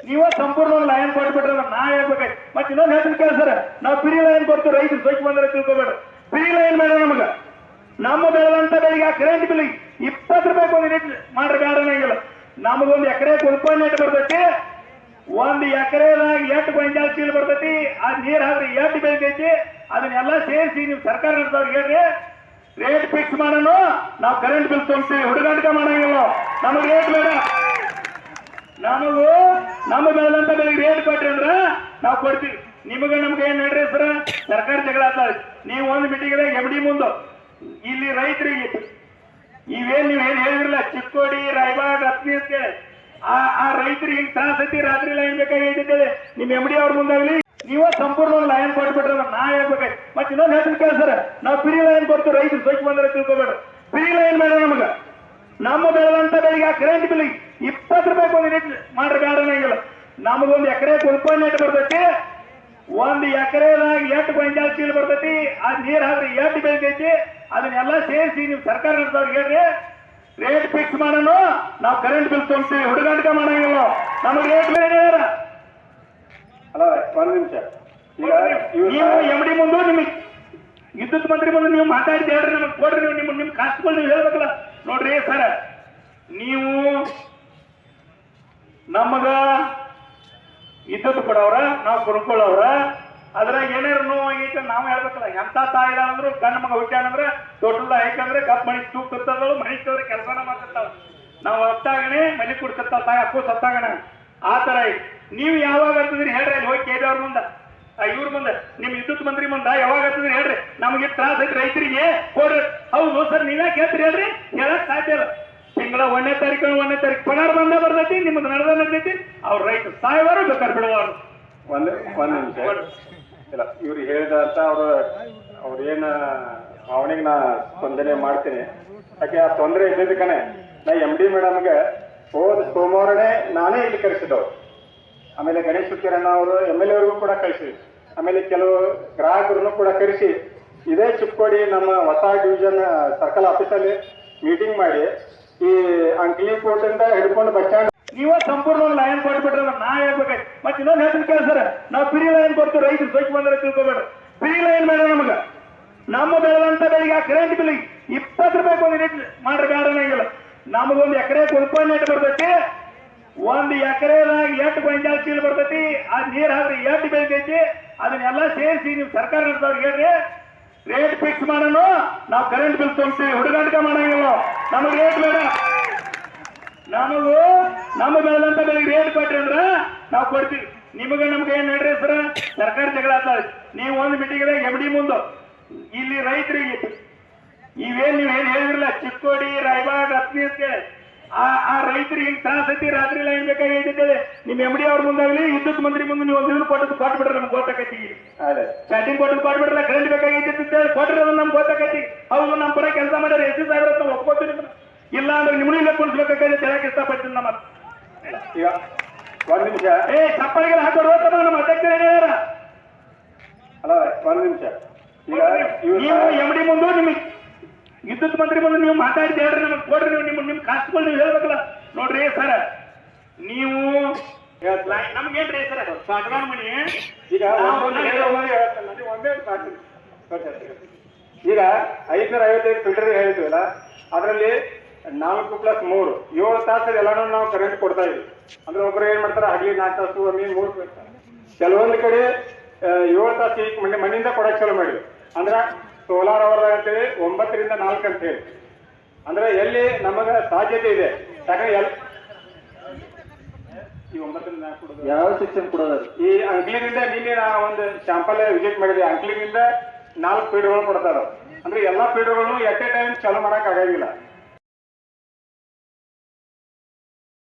ನೀವ ಸಂಪೂರ್ಣ ಲೈನ್ ಕೊಟ್ಬಿಟ್ರೆ ನಾ ಹೇಳ್ಬೇಕಾಯ್ತು. ಮತ್ತೆ ಇನ್ನೊಂದು ಹೇಳ್ತೀನಿ ಕೇಳ್ಸರ, ನಾವು ಫ್ರೀ ಲೈನ್ ಕೊಡ್ತೀವಿ, ರೈತರು ಸ್ವಚ್ಛ ಬಂದ್ರೆ ತಿಳ್ಕೊಬೇಡ. ಫ್ರೀ ಲೈನ್ ಬೇಡ ನಮಗ. ನಮ್ಮ ಬೆಳೆದಂತ ಬೆಳೆಗೆ ಆ ಕರೆಂಟ್ ಬಿಲ್ 20 ರೂಪಾಯಿ ಒಂದು ಯೂನಿಟ್ ಮಾಡ್ರಿ ಬೇಡ ಅನ್ನಂಗಿಲ್ಲ. ನಮಗೊಂದು ಎಕರೆ ಉತ್ಪನ್ನ ಬರ್ತೈತಿ, ಒಂದು ಎಕರೆದಾಗ 8 ಕ್ವಿಂಟಾಲ್ ಚೀಲ ಬರ್ತೈತಿ. ಆ ನೀರ್ ಹಾಕ್ರಿ 8 ಬೆಳಿತೈತಿ. ಅದನ್ನೆಲ್ಲ ಸೇರಿಸಿ ನೀವು ಸರ್ಕಾರ ನಡೆದವ್ರಿಗೆ ಹೇಳ್ರಿ, ರೇಟ್ ಫಿಕ್ಸ್ ಮಾಡೋಣ, ನಾವು ಕರೆಂಟ್ ಬಿಲ್ ತುಂಬ್ತೀವಿ. ಹುಡುಗಾಟ ಮಾಡಂಗಿಲ್ಲ, ನಮಗೆ ರೇಟ್ ಬೇಡ. ನಮಗೂ ನಮ್ಮ ಬೆಳೆದಂತ ಬೆಳೆಗೆ ರೇಟ್ ಕೊಟ್ರಿ ಅಂದ್ರ ನಾವು ಕೊಡ್ತೀವಿ. ನಿಮಗೆ ನಮ್ಗೆ ಏನ್ ಹೇಳ್ರಿ ಸರ, ಸರ್ಕಾರ ಜಗಳ ಆಗ್ತದೆ. ನೀವು ಒಂದು ಮೀಟಿಂಗ್ MD ಮುಂದೆ ಇಲ್ಲಿ ರೈತರಿಗೆ ಇವೇನ್ ನೀವ್ ಏನ್ ಹೇಳಿದ್ರಲ್ಲ, ಚಿಕ್ಕೋಡಿ, ರಾಯಬಾಗ್, ರತ್ನಿ ಅಂತೇಳಿ ಆ ರೈತರಿಗೆ ಹಿಂಗ್ ತ್ರಾಸ ಐತಿ. ರಾತ್ರಿ ಲೈನ್ ಬೇಕಾಗಿದ್ದೇವೆ. ನಿಮ್ MD ಅವ್ರ ಮುಂದಾಗ್ಲಿ ನೀವ ಸಂಪೂರ್ಣ ಲೈನ್ ಕೊಟ್ಬಿಟ್ರೆ ನಾ ಹೇಳ್ಬೇಕಾಯ್ತು. ಮತ್ತೆ ಇನ್ನೊಂದು ಹೇಳ್ತೀನಿ ಕೇಳ್ಸರ, ನಾವು ಫ್ರೀ ಲೈನ್ ಕೊಡ್ತೀವಿ, ರೈತರು ಸ್ವಚ್ಛ ಬಂದ್ರೆ ತಿಳ್ಕೊಬೇಡ. ಫ್ರೀ ಲೈನ್ ಬೇಡ ನಮಗ. ನಮ್ಮ ಬೆಳೆದಂತ ಬೆಳೆಗೆ ಆ ಕರೆಂಟ್ ಬಿಲ್ 20 ರೂಪಾಯಿ ಒಂದು ಯೂನಿಟ್ ಮಾಡ್ರಿ ಬೇಡ ಅನ್ನಂಗಿಲ್ಲ. ನಮಗೊಂದು ಎಕರೆ ಉತ್ಪನ್ನ ಬರ್ತೈತಿ, ಒಂದು ಎಕರೆದಾಗ 8 ಕ್ವಿಂಟಾಲ್ ಚೀಲ ಬರ್ತೈತಿ. ಆ ನೀರ್ ಹಾಕ್ರಿ 8 ಬೆಳಿತೈತಿ. ಅದನ್ನೆಲ್ಲ ಸೇರಿಸಿ ನೀವು ಸರ್ಕಾರ ನಡೆದವ್ರಿಗೆ ಹೇಳ್ರಿ, ರೇಟ್ ಫಿಕ್ಸ್ ಮಾಡೋಣ, ನಾವು ಕರೆಂಟ್ ಬಿಲ್ ತುಂಬ್ತೀವಿ. ಹುಡುಗಾಟ ಮಾಡಂಗಿಲ್ಲ, ನಮಗೆ ರೇಟ್ ಬೇಡ. ಅಲ್ಲ ಒಂದ್ ನಿಮಿಷ, ನೀವು MD ಮುಂದೆ ನಿಮಗೆ ವಿದ್ಯುತ್ ಮಂತ್ರಿ ಮುಂದೆ ನೀವು ಮಾತಾಡಿದ್ದು ಹೇಳ್ರಿ, ನಮಗೆ ಕೊಡ್ರಿ. ನೀವು ನಿಮ್ ಕಾಸ್ಟ್ಗಳು ನೀವು ಹೇಳ್ಬೇಕಲ್ಲ. ನೋಡ್ರಿ ಸರ್, ನೀವು ನಮಗ ವಿದ್ಯುತ್ ಕೊಡವ್ರ, ನಾವು ಕೊಡ್ಕೊಳ್ಳವ್ರ, ಅದ್ರಾಗ ಏನಾರು ನೋವಾಗೈತೆ ನಾವು ಹೇಳ್ಬೇಕಲ್ಲ. ಎಂತ ತಾಯಿದ ಅಂದ್ರು ಗಂಡ ಮಗ ಹುಟ್ಟ್ಯಾನಂದ್ರೆ ದೊಡ್ಡದ ಐಕಂದ್ರೆ ಕಪ್ ಮಣಿ ತೂಗ್ತಿರ್ತಾವ, ಮಣಿಸ್ತವ್ರಿ ಕೆಲಸನ ಮಾಡ್ತಿರ್ತಾವ. ನಾವು ಹೊತ್ತಾಗಣೆ ಮನೆ ಕೊಡ್ತಿರ್ತಾವ, ತಾಯಿ ಅಪ್ಪು ಸತ್ತಾಗಣ. ಆ ತರ ಐತಿ. ನೀವು ಯಾವಾಗ ಆಗ್ತದ್ರಿ ಹೇಳ್ರಿ, ಅಲ್ಲಿ ಹೋಗಿ ಕೇಳಿ ಅವ್ರ ಮುಂದೆ, ಇವ್ರ ಮುಂದೆ, ನಿಮ್ ವಿದ್ಯುತ್ ಮಂತ್ರಿ ಮುಂದೆ ಯಾವಾಗ ಆಗ್ತದ್ರಿ ಹೇಳ್ರಿ. ನಮಗೆ ತ್ರಾಸ ಐತಿ ರೈತರಿಗೆ ಕೊಡ್ರಿ. ಹೌದು ಸರ್, ನೀವೇ ಕೇಳ್ತೀರಿ ಹೇಳ್ರಿ, ಹೇಳಕ್ ಸಾಧ್ಯ ಇಲ್ಲ. ತಿಂಗಳ 1ನೇ ತಾರೀಕು ಪಗಾರ ಬಂದ ಬರ್ತೈತಿ, ನಿಮ್ದು ನಡೆದ ನಡ್ದೈತಿ. ಅವ್ರ ರೈತರು ಸಾಯವಾರು ಬೇಕಾದ್ರೆ ಬಿಡುವಾರು. ಒಂದ್ ನಿಮಿಷ ಇಲ್ಲ, ಇವ್ರು ಹೇಳಿದ ಅಂತ ಅವ್ರೇನ ಅವನಿಗೆ ನಾ ಸ್ಪಂದನೆ ಮಾಡ್ತೀನಿ. ಯಾಕೆ ಆ ತೊಂದರೆ ಇದ್ದಿದ್ದಕ್ಕನೆ ನಾ MD ಮೇಡಮ್ಗೆ ಹೋದ ಸೋಮವಾರನೇ ನಾನೇ ಇಲ್ಲಿ ಕರೆಸಿದವ್ರು. ಆಮೇಲೆ ಗಣೇಶ್ ಹುಕ್ಕೇರಣ್ಣ ಅವರು MLA ಅವ್ರಿಗೂ ಕೂಡ ಕಳಿಸಿದ್ವಿ. ಆಮೇಲೆ ಕೆಲವು ಗ್ರಾಹಕರನ್ನು ಕೂಡ ಕರೆಸಿ ಇದೇ ಚಿಕ್ಕೋಡಿ ನಮ್ಮ ಹೊಸ ಡಿವಿಷನ್ ಸರ್ಕಲ್ ಆಫೀಸಲ್ಲಿ ಮೀಟಿಂಗ್ ಮಾಡಿ ಈ ಅಂಕ್ಲಿ ಕೋರ್ಟಿಂದ ಹಿಡ್ಕೊಂಡು ಬಸ್ ಸ್ಟ್ಯಾಂಡ್ ನೀವ ಸಂಪೂರ್ಣ ಲೈನ್ ಕೊಟ್ಬಿಟ್ರೆ ನಾ ಹೇಳ್ಬೇಕಾಯ್ತು. ಮತ್ತೆ ಇನ್ನೊಂದು ಹೇಳ್ತೀನಿ ಕೇಳ್ಸರ, ನಾವು ಫ್ರೀ ಲೈನ್ ಕೊಡ್ತೀವಿ, ರೈತರು ಸ್ವಚ್ಛ ಬಂದ್ರೆ ತಿಳ್ಕೊಬೇಡ. ಫ್ರೀ ಲೈನ್ ಬೇಡ ನಮಗ. ನಮ್ಮ ಬೆಳೆದಂತ ಬೆಳೆಗೆ ಆ ಕರೆಂಟ್ ಬಿಲ್ 20 ರೂಪಾಯಿ ಒಂದು ಯೂನಿಟ್ ಮಾಡ್ರಿ ಬೇಡ ಅನ್ನಂಗಿಲ್ಲ. ನಮಗೊಂದು ಎಕರೆ ಉತ್ಪನ್ನ ಬರ್ತೈತಿ, ಒಂದು ಎಕರೆದಾಗ 8 ಕ್ವಿಂಟಾಲ್ ಚೀಲ ಬರ್ತೈತಿ. ಆ ನೀರ್ ಹಾಕ್ರಿ 8 ಬೆಳಿತೈತಿ. ಅದನ್ನೆಲ್ಲ ಸೇರಿಸಿ ನೀವು ಸರ್ಕಾರ ನಡೆದವ್ರಿಗೆ ಹೇಳ್ರಿ, ರೇಟ್ ಫಿಕ್ಸ್ ಮಾಡೋಣ, ನಾವು ಕರೆಂಟ್ ಬಿಲ್ ತುಂಬ್ತೀವಿ. ಹುಡುಗಾಟ ಮಾಡಂಗಿಲ್ಲ, ನಮಗೆ ರೇಟ್ ಬೇಡ. ನಮಗೂ ನಮ್ಮ ಬೆಳೆದಂತ ಬೆಳೆಗೆ ರೇಟ್ ಕೊಟ್ರಿ ಅಂದ್ರ ನಾವು ಕೊಡ್ತೀವಿ. ನಿಮಗೆ ನಮ್ಗೆ ಏನ್ ಹೇಳ್ರಿ ಸರ, ಸರ್ಕಾರ ಜಗಳ ಆಗ್ತದೆ. ನೀವು ಒಂದು ಮೀಟಿಂಗ್ MD ಮುಂದೆ ಇಲ್ಲಿ ರೈತರಿಗೆ ಇವೇನ್ ನೀವ್ ಏನ್ ಹೇಳಿದ್ರಲ್ಲ, ಚಿಕ್ಕೋಡಿ, ರಾಯಬಾಗ್, ರತ್ನಿ ಅಂತೇಳಿ ಆ ರೈತರಿಗೆ ಹಿಂಗ್ ತ್ರಾಸ ಐತಿ. ರಾತ್ರಿ ಲೈನ್ ಬೇಕಾಗಿದ್ದೇವೆ. ನಿಮ್ MD ಅವ್ರ ಮುಂದಾಗ್ಲಿ ವಿದ್ಯುತ್ ಮಂತ್ರಿ ಮುಂದೆ ನೀವು ಒಂದು ಕೊಟ್ಬಿಡ್ರಿ, ನಮ್ಗೆ ಗೊತ್ತಾಕೈತಿ. ಸ್ಟಾರ್ಟಿಂಗ್ ಕೊಟ್ಬಿಡ್ರಲ್ಲ, ಕರೆಂಟ್ ಬೇಕಾಗೈತಿ ಅಂತೇಳಿ ಕೊಟ್ರಿ, ಅದು ನಮ್ಗೆ ಗೊತ್ತಾಕೈತಿ. ಹೌದು, ನಮ್ಮ ಪರ ಕೆಲಸ ಮಾಡ್ಯಾರ, ಎಷ್ಟು ಸಾವಿರ ನಾವು ಒಪ್ಕೋತೀವಿ. ಇಲ್ಲ ಅಂದ್ರೆ ನಿಮ್ಮನ್ನ ಕುಣಿಸ್ಬೇಕಾಗಿ ಹೇಳಕ್ ಇಷ್ಟಪಡ್ತೀನಿ. ನಮ್ಮ ಈಗ ಒಂದ್ ನಿಮಿಷ, ಚಪ್ಪಲಿಗೆಲ್ಲ ಹಾಕೋರು ನಮ್ಮ ಅಧ್ಯಕ್ಷರು ಹೇಳ್ಯಾರ. ಅಲ್ಲ ಒಂದ್ ನಿಮಿಷ, ಈಗ ನೀವು MD ಮುಂದೆ ನಿಮಗೆ ವಿದ್ಯುತ್ ಮಂತ್ರಿ ಮುಂದೆ ನೀವು ಮಾತಾಡಿದ್ದು ಹೇಳ್ರಿ, ನಮಗೆ ಕೊಡ್ರಿ. ನಿಮ್ ಕಾಸ್ಟ್ಗಳು ನೀವು ಹೇಳ್ಬೇಕಲ್ಲ. ನೋಡ್ರಿ ಸರ್, ನೀವು ನಮ್ಗೇನ್ರಿ ಸರ್ ಸಾಗವಾನ ಮನಿ ಈಗ ಈಗ 555 ಫಿಲ್ಟರ್ ಹೇಳಿದ್ವಲ್ಲ, ಅದರಲ್ಲಿ 4+3 7 ತಾಸು ಎಲ್ಲಾನು ನಾವು ಕರೆಂಟ್ ಕೊಡ್ತಾ ಇದ್ವಿ. ಅಂದ್ರೆ ಒಬ್ರು ಏನ್ ಮಾಡ್ತಾರೆ, ಹಗಲಿ 4 ತಾಸು, ಒಮ್ಮೆ 3 ತಾಸು. ಕೆಲವೊಂದು ಕಡೆ 7 ತಾಸು ಈಗ ಮಣ್ಣಿಂದ ಕೊಡಕ್ ಚಾಲು ಮಾಡಿದ್ವಿ. ಅಂದ್ರ ಸೋಲಾರ್ ಅವರ್ ಅಂತೇಳಿ 9 ರಿಂದ 4 ಅಂತ ಹೇಳಿ. ಅಂದ್ರೆ ಎಲ್ಲಿ ನಮಗ ಸಾಧ್ಯತೆ ಇದೆ, ಯಾಕಂದ್ರೆ ಈ 9 ರಿಂದ 4 ಕೊಡೋದು ಯಾವ ಶಿಕ್ಷಣ ಕೊಡೋದು. ಈ ಅಂಕ್ಲಿನಿಂದ ನಿನ್ನೆ ನಾ ಒಂದು ಸ್ಯಾಂಪಲ್ ವಿಸಿಟ್ ಮಾಡಿದೆ. ಅಂಕ್ಲಿನಿಂದ 4 ಫೀಡ್ಗಳು ಕೊಡ್ತಾರ. ಅಂದ್ರೆ ಎಲ್ಲಾ ಫೀಡ್ಗಳನ್ನು ಎಟ್ ಎ ಟೈಮ್ ಚಾಲು ಮಾಡಕ್ ಆಗಂಗಿಲ್ಲ.